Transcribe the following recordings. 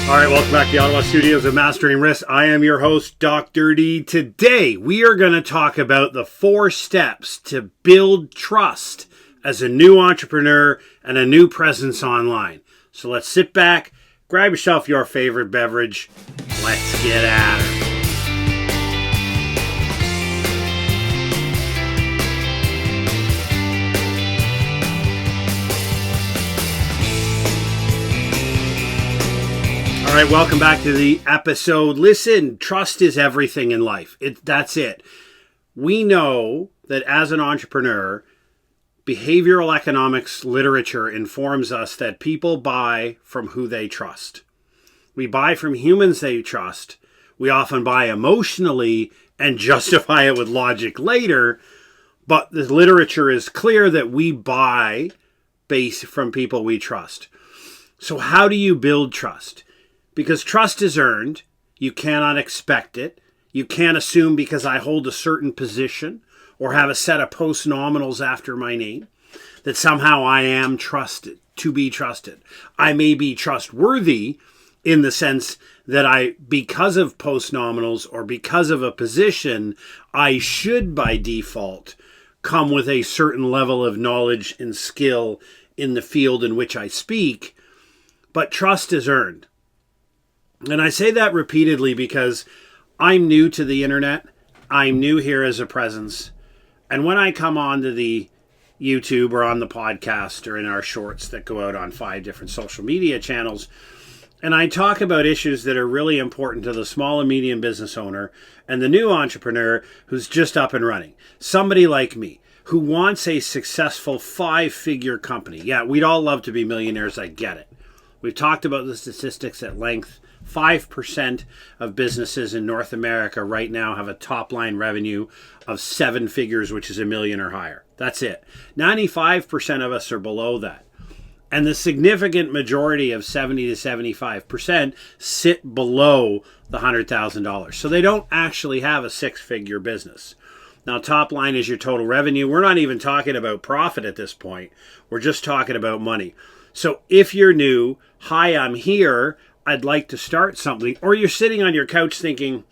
All right, welcome back to the Ottawa Studios of Mastering Risk. I am your host, Dr. D. Today, we are going to talk about the 4 steps to build trust as a new entrepreneur and a new presence online. So let's sit back, grab yourself your favorite beverage. Let's get at her. All right, welcome back to the episode. Listen, trust is everything in life. That's it. We know that as an entrepreneur, behavioral economics literature informs us that people buy from who they trust. We buy from humans they trust. We often buy emotionally and justify it with logic later. But the literature is clear that we buy based from people we trust. So how do you build trust? Because trust is earned. You cannot expect it. You can't assume because I hold a certain position or have a set of post-nominals after my name that somehow I am trusted, to be trusted. I may be trustworthy in the sense that because of post-nominals or because of a position, I should by default come with a certain level of knowledge and skill in the field in which I speak. But trust is earned. And I say that repeatedly because I'm new to the internet. I'm new here as a presence. And when I come onto the YouTube or on the podcast or in our shorts that go out on 5 different social media channels, and I talk about issues that are really important to the small and medium business owner and the new entrepreneur who's just up and running. Somebody like me who wants a successful 5-figure company. Yeah, we'd all love to be millionaires. I get it. We've talked about the statistics at length. 5% of businesses in North America right now have a top line revenue of 7 figures, which is $1 million or higher. That's it. 95% of us are below that. And the significant majority of 70 to 75% sit below the $100,000. So they don't actually have a 6-figure business. Now, top line is your total revenue. We're not even talking about profit at this point. We're just talking about money. So if you're new, hi, I'm here. I'd like to start something, or you're sitting on your couch thinking,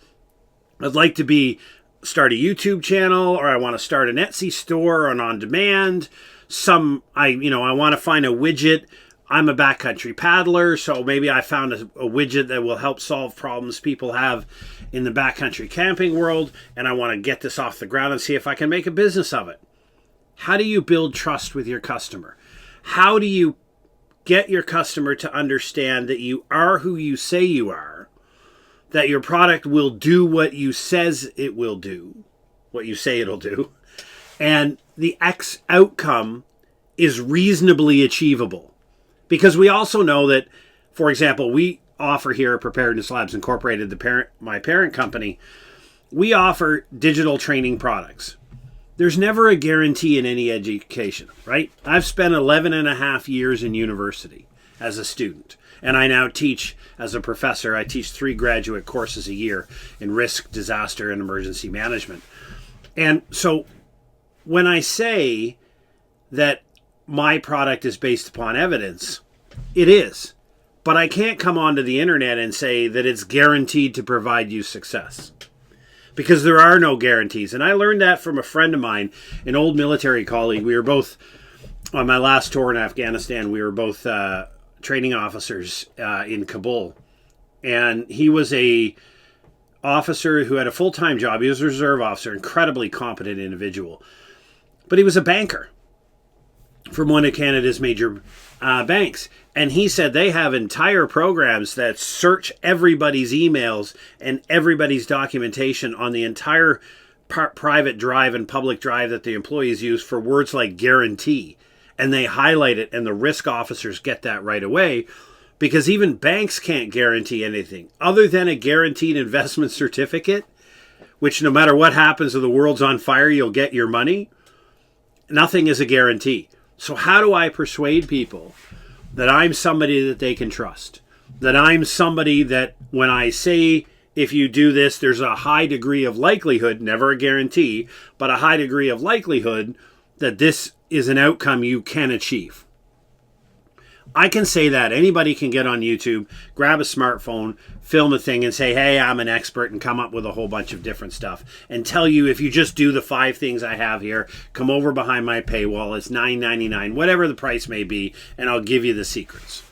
I'd like to start a YouTube channel, or I want to start an Etsy store or an on-demand. I want to find a widget. I'm a backcountry paddler, so maybe I found a widget that will help solve problems people have in the backcountry camping world, and I want to get this off the ground and see if I can make a business of it. How do you build trust with your customer? How do you get your customer to understand that you are who you say you are, that your product will do what you says it will do, what you say it'll do, and the X outcome is reasonably achievable? Because we also know that, for example, we offer here at Preparedness Labs Incorporated, my parent company, we offer digital training products. There's never a guarantee in any education, right? I've spent 11 and a half years in university as a student, and I now teach as a professor. I teach 3 graduate courses a year in risk, disaster, and emergency management. And so when I say that my product is based upon evidence, it is. But I can't come onto the internet and say that it's guaranteed to provide you success, because there are no guarantees. And I learned that from a friend of mine, an old military colleague. We were both, on my last tour in Afghanistan, we were both training officers in Kabul. And he was a officer who had a full-time job. He was a reserve officer, incredibly competent individual. But he was a banker from one of Canada's major banks. And he said they have entire programs that search everybody's emails and everybody's documentation on the entire private drive and public drive that the employees use for words like guarantee. And they highlight it, and the risk officers get that right away, because even banks can't guarantee anything other than a guaranteed investment certificate, which no matter what happens or the world's on fire, you'll get your money. Nothing is a guarantee. So how do I persuade people that I'm somebody that they can trust? That I'm somebody that when I say, if you do this, there's a high degree of likelihood, never a guarantee, but a high degree of likelihood that this is an outcome you can achieve. I can say that. Anybody can get on YouTube, grab a smartphone, film a thing and say, hey, I'm an expert, and come up with a whole bunch of different stuff and tell you, if you just do the 5 things I have here, come over behind my paywall, it's $9.99, whatever the price may be, and I'll give you the secrets.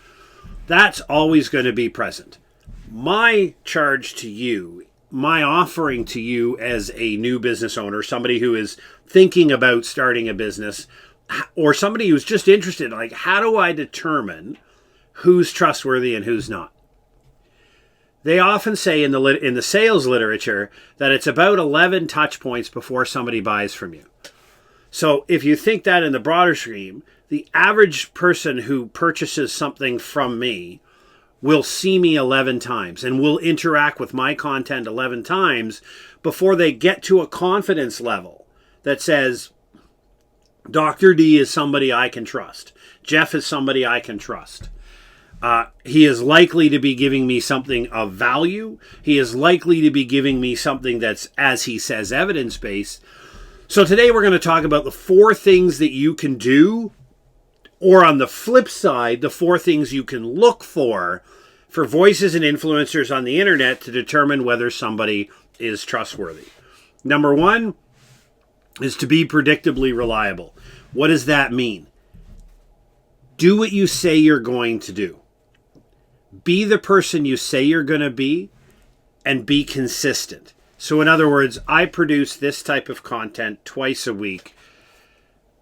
That's always going to be present. My charge to you, my offering to you as a new business owner, somebody who is thinking about starting a business, or somebody who's just interested, like, how do I determine who's trustworthy and who's not? They often say in the sales literature that it's about 11 touch points before somebody buys from you. So if you think that in the broader scheme, the average person who purchases something from me will see me 11 times and will interact with my content 11 times before they get to a confidence level that says, Dr. D is somebody I can trust. Jeff is somebody I can trust. He is likely to be giving me something of value. He is likely to be giving me something that's, as he says, evidence-based. So today we're going to talk about the 4 things that you can do, or on the flip side, the 4 things you can look for voices and influencers on the internet to determine whether somebody is trustworthy. Number 1 is to be predictably reliable. What does that mean? Do what you say you're going to do. Be the person you say you're going to be, and be consistent. So in other words, I produce this type of content twice a week.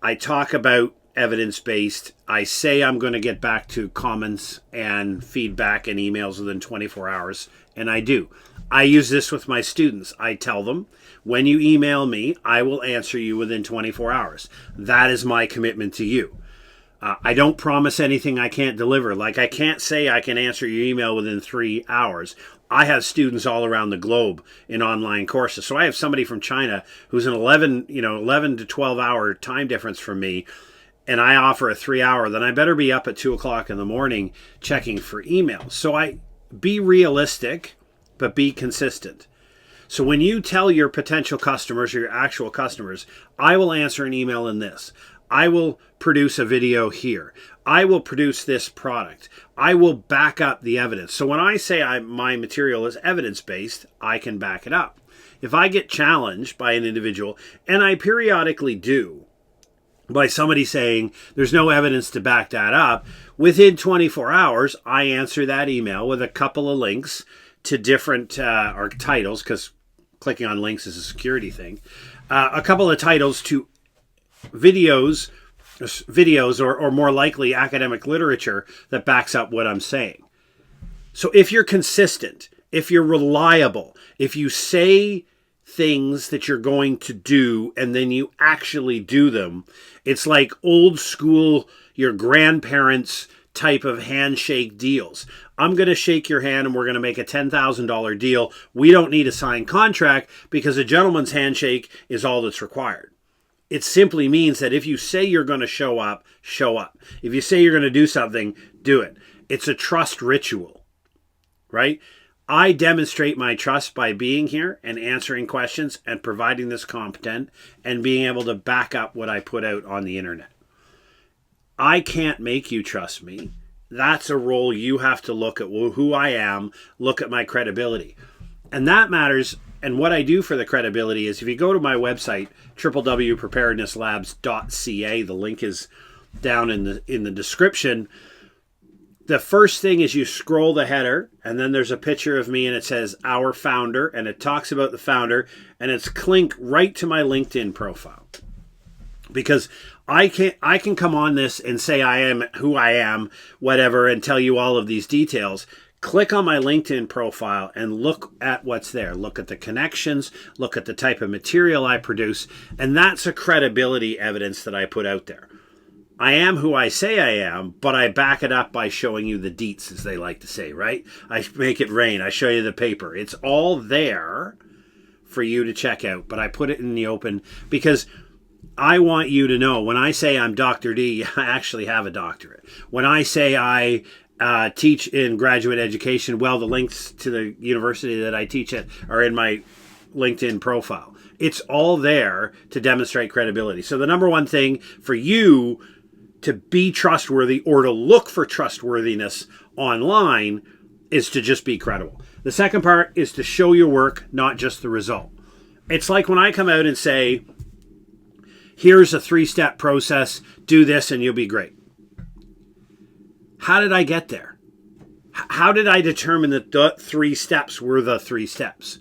I talk about evidence-based. I say I'm going to get back to comments and feedback and emails within 24 hours, and I do. I use this with my students. I tell them, when you email me, I will answer you within 24 hours. That is my commitment to you. I don't promise anything I can't deliver. Like, I can't say I can answer your email within 3 hours. I have students all around the globe in online courses. So I have somebody from China who's an 11 to 12 hour time difference from me, and I offer a 3 hour, then I better be up at 2 o'clock in the morning checking for emails. So I be realistic, but be consistent. So when you tell your potential customers or your actual customers, I will answer an email in this. I will produce a video here. I will produce this product. I will back up the evidence. So when I say my material is evidence-based, I can back it up. If I get challenged by an individual, and I periodically do, by somebody saying there's no evidence to back that up, within 24 hours, I answer that email with a couple of links to different or titles, because clicking on links is a security thing, a couple of titles to videos or more likely academic literature that backs up what I'm saying. So if you're consistent, if you're reliable, if you say things that you're going to do and then you actually do them, it's like old school, your grandparents type of handshake deals. I'm going to shake your hand and we're going to make a $10,000 deal. We don't need a signed contract because a gentleman's handshake is all that's required. It simply means that if you say you're going to show up, show up. If you say you're going to do something, do it. It's a trust ritual, right? I demonstrate my trust by being here and answering questions and providing this content and being able to back up what I put out on the internet. I can't make you trust me. That's a role you have to look at who I am, look at my credibility. And that matters. And what I do for the credibility is if you go to my website, www.preparednesslabs.ca, the link is down in the description. The first thing is you scroll the header, and then there's a picture of me, and it says our founder, and it talks about the founder, and it's linked right to my LinkedIn profile. Because I can come on this and say I am who I am, whatever, and tell you all of these details. Click on my LinkedIn profile and look at what's there. Look at the connections, look at the type of material I produce, and that's a credibility evidence that I put out there. I am who I say I am, but I back it up by showing you the deets, as they like to say, right? I make it rain. I show you the paper. It's all there for you to check out, but I put it in the open because I want you to know when I say I'm Dr. D, I actually have a doctorate. When I say I teach in graduate education, well, the links to the university that I teach at are in my LinkedIn profile. It's all there to demonstrate credibility. So the number one thing for you to be trustworthy or to look for trustworthiness online is to just be credible. The second part is to show your work, not just the result. It's like when I come out and say, here's a 3-step process, do this and you'll be great. How did I get there? How did I determine that the 3 steps were the 3 steps?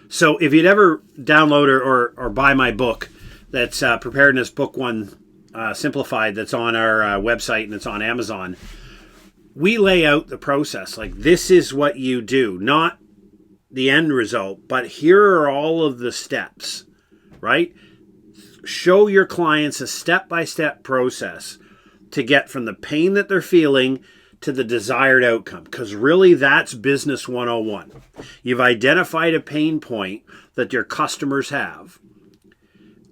So if you'd ever download or buy my book, that's Preparedness Book 1 Simplified, that's on our website and it's on Amazon, we lay out the process. Like, this is what you do, not the end result, but here are all of the steps, right? Show your clients a step-by-step process to get from the pain that they're feeling to the desired outcome. Because really, that's business 101. You've identified a pain point that your customers have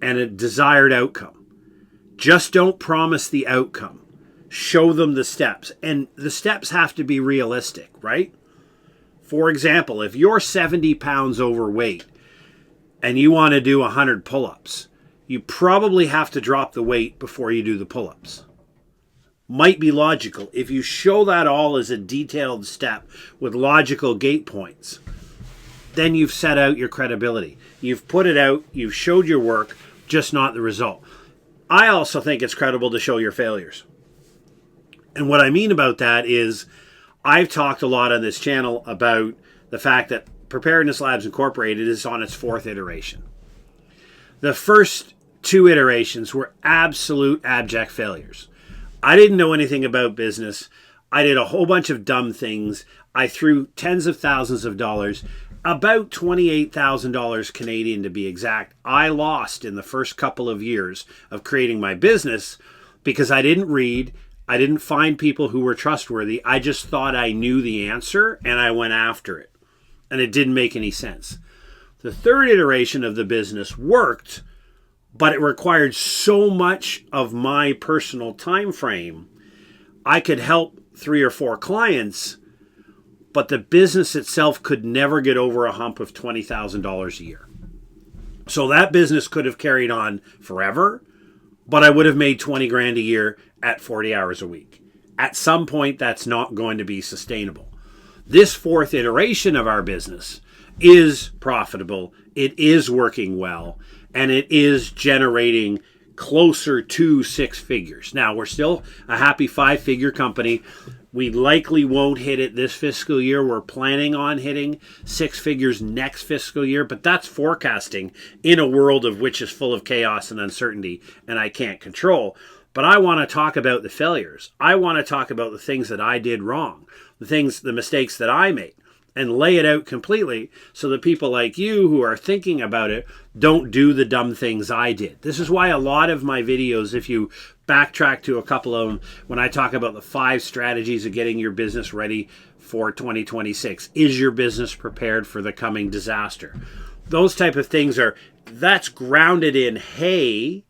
and a desired outcome. Just don't promise the outcome. Show them the steps. And the steps have to be realistic, right? For example, if you're 70 pounds overweight and you want to do 100 pull-ups, you probably have to drop the weight before you do the pull-ups. Might be logical. If you show that all as a detailed step with logical gate points, then you've set out your credibility. You've put it out, you've showed your work, just not the result. I also think it's credible to show your failures. And what I mean about that is, I've talked a lot on this channel about the fact that Preparedness Labs Incorporated is on its 4th iteration. The first 2 iterations were absolute abject failures. I didn't know anything about business. I did a whole bunch of dumb things. I threw tens of thousands of dollars, about $28,000 Canadian to be exact. I lost in the first couple of years of creating my business because I didn't read. I didn't find people who were trustworthy. I just thought I knew the answer and I went after it. And it didn't make any sense. The 3rd iteration of the business worked, but it required so much of my personal time frame. I could help 3 or 4 clients, but the business itself could never get over a hump of $20,000 a year. So that business could have carried on forever, but I would have made 20 grand a year at 40 hours a week. At some point, that's not going to be sustainable. This 4th iteration of our business is profitable, it is working well, and it is generating closer to 6 figures. Now, we're still a happy 5-figure company. We likely won't hit it this fiscal year. We're planning on hitting 6 figures next fiscal year, but that's forecasting in a world of which is full of chaos and uncertainty, and I can't control. But I want to talk about the failures. I want to talk about the things that I did wrong, the mistakes that I made, and lay it out completely so that people like you who are thinking about it don't do the dumb things I did. This is why a lot of my videos, if you backtrack to a couple of them, when I talk about the 5 strategies of getting your business ready for 2026, is your business prepared for the coming disaster? Those type of things that's grounded in, hey,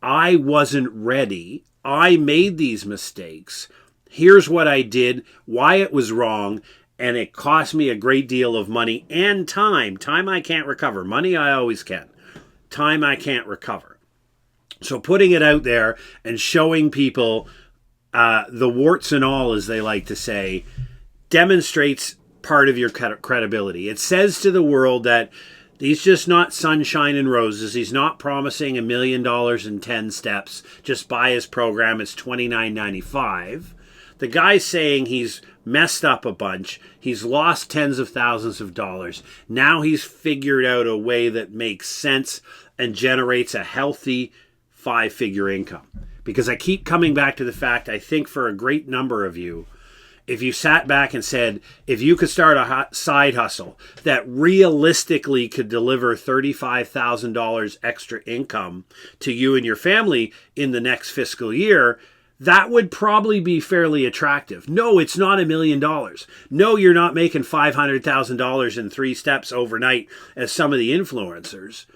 I wasn't ready. I made these mistakes. Here's what I did, why it was wrong, and it cost me a great deal of money and time. Time I can't recover. Money I always can. Time I can't recover. So putting it out there and showing people the warts and all, as they like to say, demonstrates part of your credibility. It says to the world that he's just not sunshine and roses. He's not promising $1 million in 10 steps. Just buy his program. It's $29.95. The guy's saying he's messed up a bunch. He's lost tens of thousands of dollars. Now he's figured out a way that makes sense and generates a healthy 5-figure income. Because I keep coming back to the fact, I think for a great number of you, if you sat back and said, if you could start a side hustle that realistically could deliver $35,000 extra income to you and your family in the next fiscal year, that would probably be fairly attractive. No, it's not $1 million. No, you're not making $500,000 in 3 steps overnight as some of the influencers.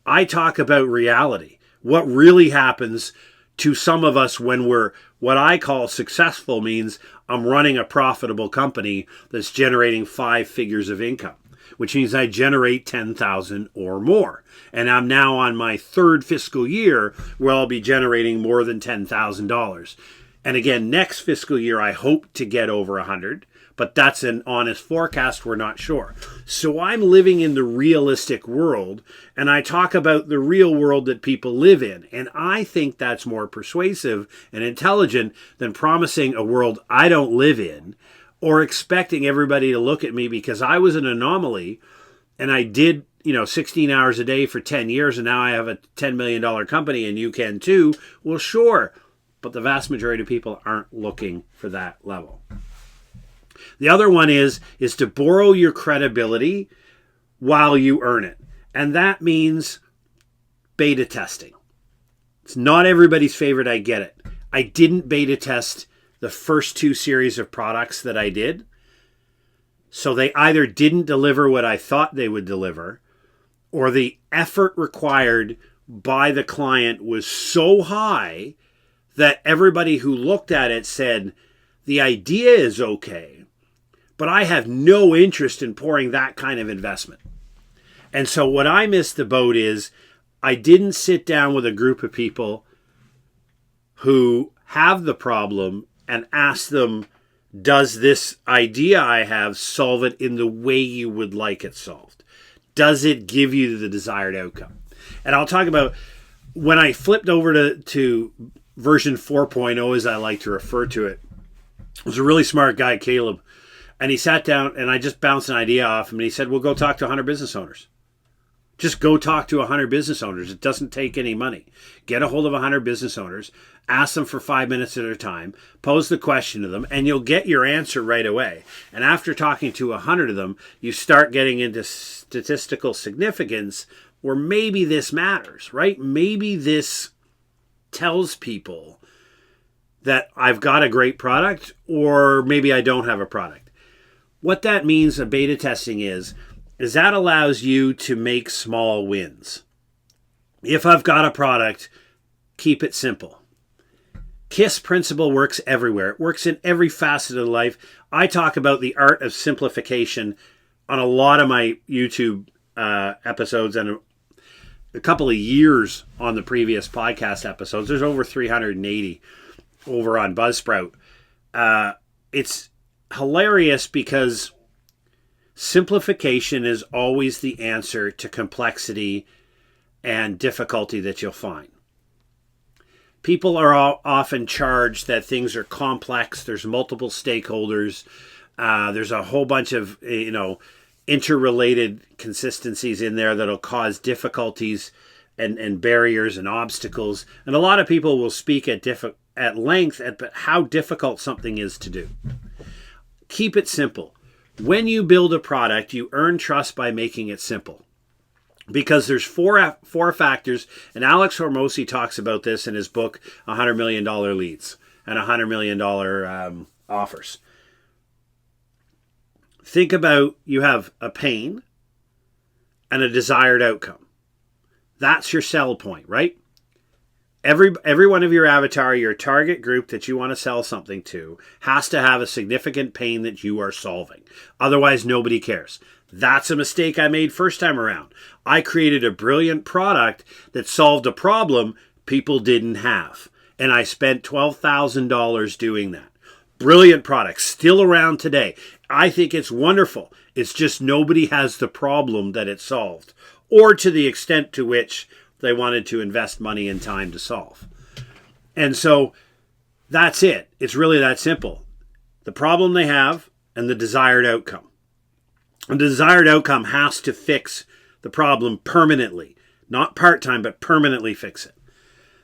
I talk about reality. What really happens to some of us when we're what I call successful means I'm running a profitable company that's generating 5 figures of income. which means I generate 10,000 or more. And I'm now on my third fiscal year where I'll be generating more than $10,000. And again, next fiscal year, I hope to get over 100, but that's an honest forecast. We're not sure. So I'm living in the realistic world, and I talk about the real world that people live in. And I think that's more persuasive and intelligent than promising a world I don't live in, or expecting everybody to look at me because I was an anomaly and I did 16 hours a day for 10 years and now I have a $10 million company and you can too. Well, sure. But the vast majority of people aren't looking for that level. The other one is to borrow your credibility while you earn it. And that means beta testing. It's not everybody's favorite, I get it. I didn't beta test the first 2 series of products that I did. So they either didn't deliver what I thought they would deliver, or the effort required by the client was so high that everybody who looked at it said, the idea is okay, but I have no interest in pouring that kind of investment. And so what I missed the boat is I didn't sit down with a group of people who have the problem and ask them, does this idea I have solve it in the way you would like it solved? Does it give you the desired outcome? And I'll talk about when I flipped over to version 4.0, as I like to refer to it. It was a really smart guy, Caleb. And he sat down and I just bounced an idea off him and he said, well, go talk to 100 business owners. Just go talk to 100 business owners. It doesn't take any money. Get a hold of 100 business owners, ask them for 5 minutes at a time, pose the question to them, and you'll get your answer right away. And after talking to 100 of them, you start getting into statistical significance where maybe this matters, right? Maybe this tells people that I've got a great product, or maybe I don't have a product. What that means of beta testing is that allows you to make small wins. If I've got a product, keep it simple. KISS principle works everywhere. It works in every facet of life. I talk about the art of simplification on a lot of my YouTube episodes and a couple of years on the previous podcast episodes. There's over 380 over on Buzzsprout. It's hilarious because simplification is always the answer to complexity and difficulty that you'll find. People are often charged that things are complex. There's multiple stakeholders. There's a whole bunch of interrelated consistencies in there that'll cause difficulties and barriers and obstacles. And a lot of people will speak at length at how difficult something is to do. Keep it simple. When you build a product, you earn trust by making it simple. Because there's four factors, and Alex Hormozi talks about this in his book, $100 Million Leads and $100 Million Offers. Think about you have a pain and a desired outcome. That's your sell point, right? Every one of your avatar, your target group that you want to sell something to, has to have a significant pain that you are solving. Otherwise, nobody cares. That's a mistake I made first time around. I created a brilliant product that solved a problem people didn't have. And I spent $12,000 doing that. Brilliant product, still around today. I think it's wonderful. It's just nobody has the problem that it solved, or to the extent to which they wanted to invest money and time to solve. And so that's it. It's really that simple. The problem they have and the desired outcome. And the desired outcome has to fix the problem permanently. Not part-time, but permanently fix it.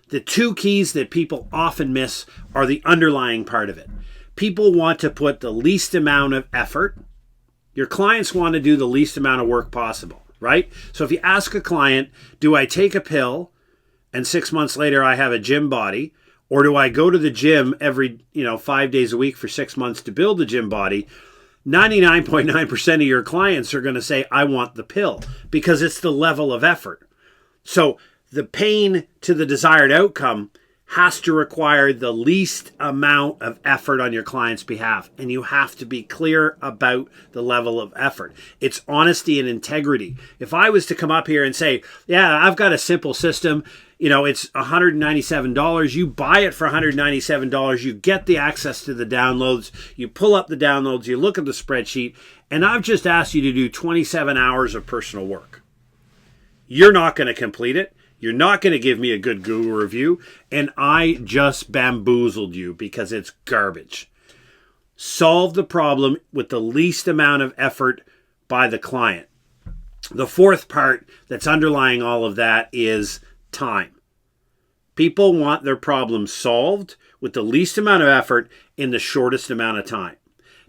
The two keys that people often miss are the underlying part of it. People want to put the least amount of effort. Your clients want to do the least amount of work possible, right? So if you ask a client, do I take a pill and 6 months later I have a gym body? Or do I go to the gym every 5 days a week for 6 months to build the gym body? 99.9% of your clients are going to say, I want the pill, because it's the level of effort. So the pain to the desired outcome has to require the least amount of effort on your client's behalf. And you have to be clear about the level of effort. It's honesty and integrity. If I was to come up here and say, yeah, I've got a simple system, it's $197. You buy it for $197. You get the access to the downloads. You pull up the downloads. You look at the spreadsheet. And I've just asked you to do 27 hours of personal work. You're not going to complete it. You're not going to give me a good Google review, and I just bamboozled you because it's garbage. Solve the problem with the least amount of effort by the client. The fourth part that's underlying all of that is time. People want their problems solved with the least amount of effort in the shortest amount of time.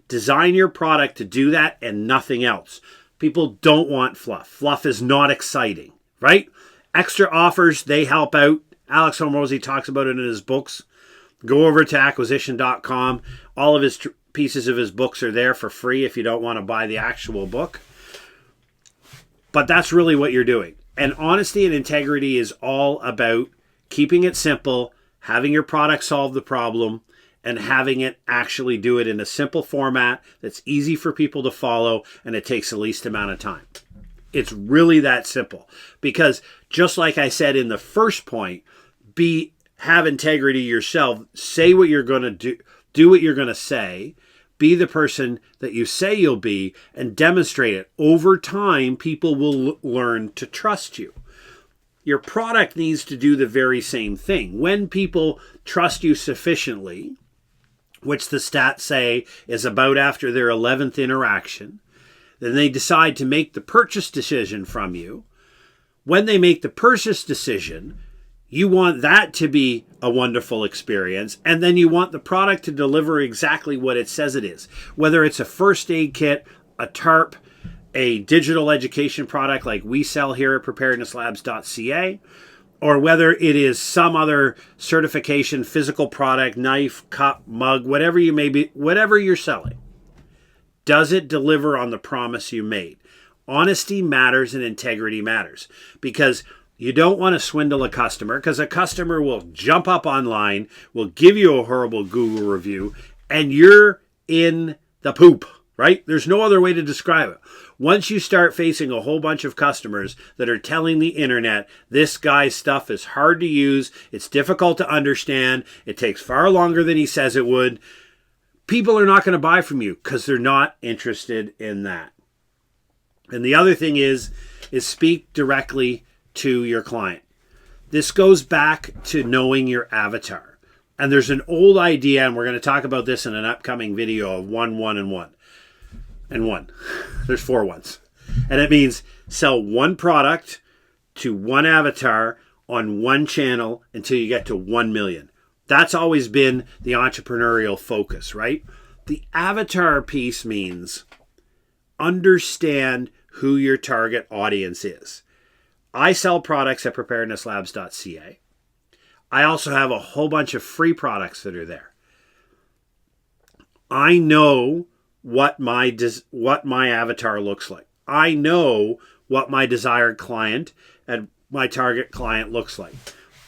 Design your product to do that and nothing else. People don't want fluff. Fluff is not exciting, right? Extra offers, they help out. Alex Hormozi talks about it in his books. Go over to acquisition.com. All of his pieces of his books are there for free if you don't want to buy the actual book. But that's really what you're doing. And honesty and integrity is all about keeping it simple, having your product solve the problem, and having it actually do it in a simple format that's easy for people to follow, and it takes the least amount of time. It's really that simple. Because just like I said in the first point, have integrity yourself. Say what you're going to do what you're going to say. Be the person that you say you'll be and demonstrate it. Over time, people will learn to trust you. Your product needs to do the very same thing. When people trust you sufficiently, which the stats say is about after their 11th interaction, then they decide to make the purchase decision from you. When they make the purchase decision, you want that to be a wonderful experience, and then you want the product to deliver exactly what it says it is. Whether it's a first aid kit, a tarp, a digital education product like we sell here at preparednesslabs.ca, or whether it is some other certification, physical product, knife, cup, mug, whatever you're selling. Does it deliver on the promise you made? Honesty matters and integrity matters, because you don't want to swindle a customer, because a customer will jump up online, will give you a horrible Google review, and you're in the poop, right? There's no other way to describe it. Once you start facing a whole bunch of customers that are telling the internet, this guy's stuff is hard to use, it's difficult to understand, it takes far longer than he says it would, people are not going to buy from you because they're not interested in that. And the other thing is speak directly to your client. This goes back to knowing your avatar. And there's an old idea, and we're going to talk about this in an upcoming video of 1, 1, and 1. And 1. There's 4 ones. And it means sell one product to one avatar on one channel until you get to 1 million. That's always been the entrepreneurial focus, right? The avatar piece means understand who your target audience is. I sell products at preparednesslabs.ca. I also have a whole bunch of free products that are there. I know what my avatar looks like. I know what my desired client and my target client looks like.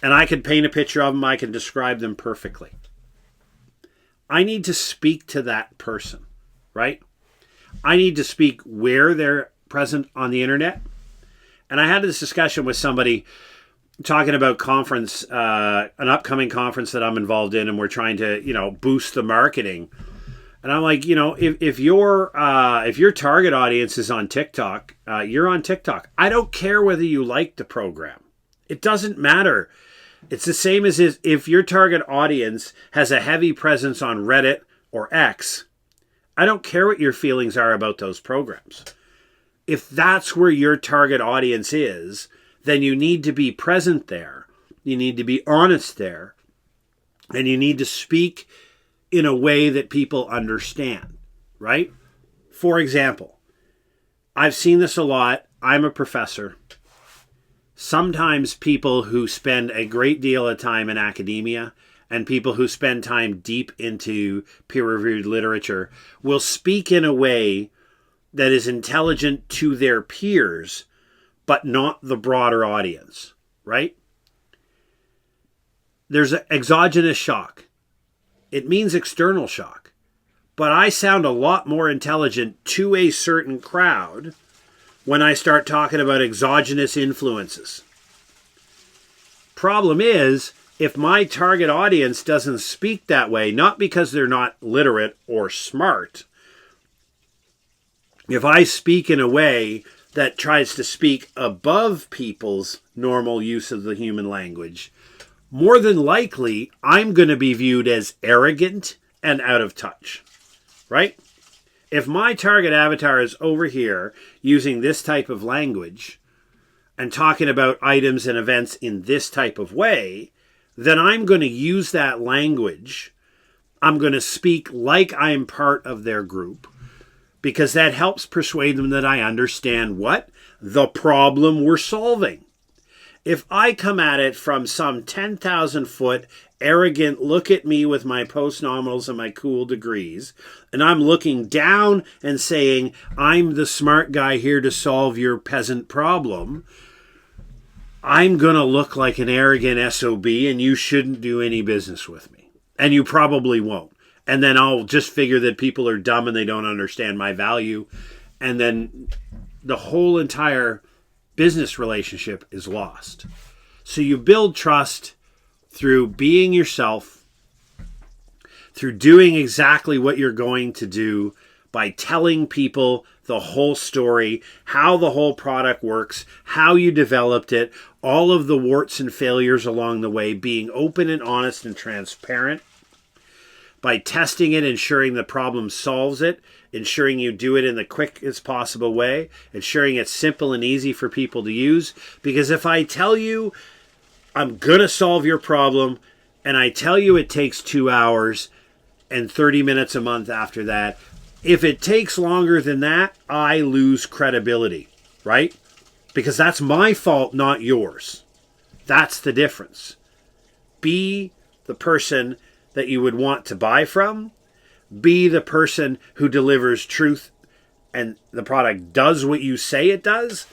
And I can paint a picture of them. I can describe them perfectly. I need to speak to that person, right? I need to speak where they're present on the internet. And I had this discussion with somebody talking about an upcoming conference that I'm involved in, and we're trying to, boost the marketing. And I'm like, if your target audience is on TikTok, you're on TikTok. I don't care whether you like the program. It doesn't matter. It's the same as if your target audience has a heavy presence on Reddit or X. I don't care what your feelings are about those programs. If that's where your target audience is, then you need to be present there. You need to be honest there. And you need to speak in a way that people understand, right? For example, I've seen this a lot. I'm a professor. Sometimes people who spend a great deal of time in academia and people who spend time deep into peer-reviewed literature will speak in a way that is intelligent to their peers, but not the broader audience, right? there's an exogenous shock. It means external shock. But I sound a lot more intelligent to a certain crowd when I start talking about exogenous influences. Problem is, if my target audience doesn't speak that way, not because they're not literate or smart, if I speak in a way that tries to speak above people's normal use of the human language, more than likely, I'm going to be viewed as arrogant and out of touch, right? If my target avatar is over here using this type of language and talking about items and events in this type of way, then I'm going to use that language. I'm going to speak like I'm part of their group, because that helps persuade them that I understand what? The problem we're solving. If I come at it from some 10,000 foot arrogant, look at me with my post-nominals and my cool degrees, and I'm looking down and saying, I'm the smart guy here to solve your peasant problem, I'm going to look like an arrogant SOB, and you shouldn't do any business with me. And you probably won't. And then I'll just figure that people are dumb and they don't understand my value. And then the whole entire business relationship is lost. So you build trust through being yourself, through doing exactly what you're going to do, by telling people the whole story, how the whole product works, how you developed it, all of the warts and failures along the way, being open and honest and transparent, by testing it, ensuring the problem solves it, ensuring you do it in the quickest possible way, ensuring it's simple and easy for people to use. Because if I tell you I'm going to solve your problem, and I tell you it takes 2 hours and 30 minutes a month after that, if it takes longer than that, I lose credibility, right? Because that's my fault, not yours. That's the difference. Be the person that you would want to buy from. Be the person who delivers truth and the product does what you say it does.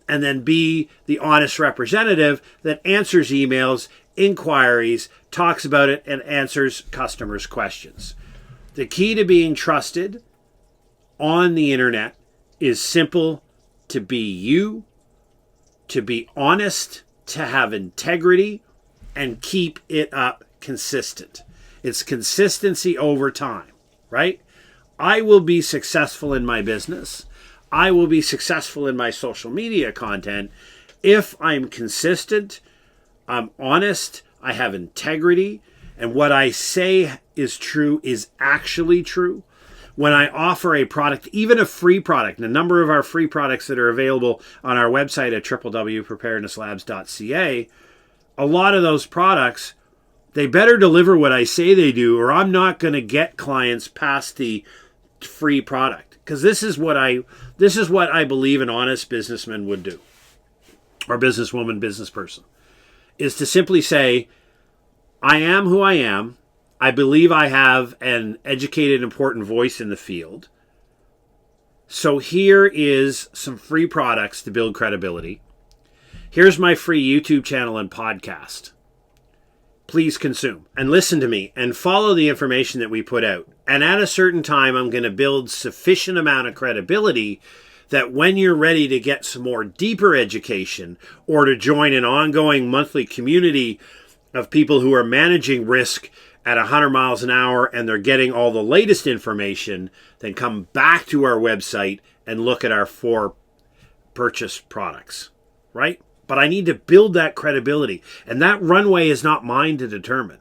And then be the honest representative that answers emails, inquiries, talks about it, and answers customers' questions. The key to being trusted on the internet is simple: to be you, to be honest, to have integrity, and keep it up consistent. It's consistency over time, right? I will be successful in my business. I will be successful in my social media content if I'm consistent, I'm honest, I have integrity, and what I say is true is actually true. When I offer a product, even a free product, and a number of our free products that are available on our website at www.preparednesslabs.ca, a lot of those products, they better deliver what I say they do, or I'm not going to get clients past the free product. Because this is what I believe an honest businessman would do, or businesswoman, business person, is to simply say, I am who I am. I believe I have an educated, important voice in the field. So here is some free products to build credibility. Here's my free YouTube channel and podcast. Please consume and listen to me and follow the information that we put out. And at a certain time, I'm going to build sufficient amount of credibility that when you're ready to get some more deeper education or to join an ongoing monthly community of people who are managing risk at 100 miles an hour and they're getting all the latest information, then come back to our website and look at our 4 purchase products, right? But I need to build that credibility. And that runway is not mine to determine.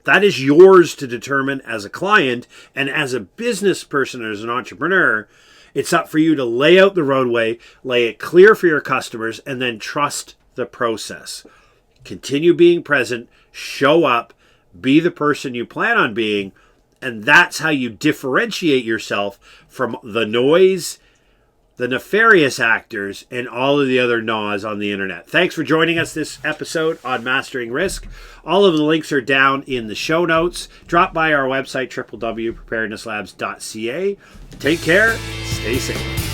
That is yours to determine as a client. And as a business person or as an entrepreneur, it's up for you to lay out the roadway, lay it clear for your customers, and then trust the process. Continue being present, show up, be the person you plan on being, and that's how you differentiate yourself from the noise, the nefarious actors, and all of the other gnaws on the internet. Thanks for joining us this episode on Mastering Risk. All of the links are down in the show notes. Drop by our website, www.preparednesslabs.ca. Take care. Stay safe.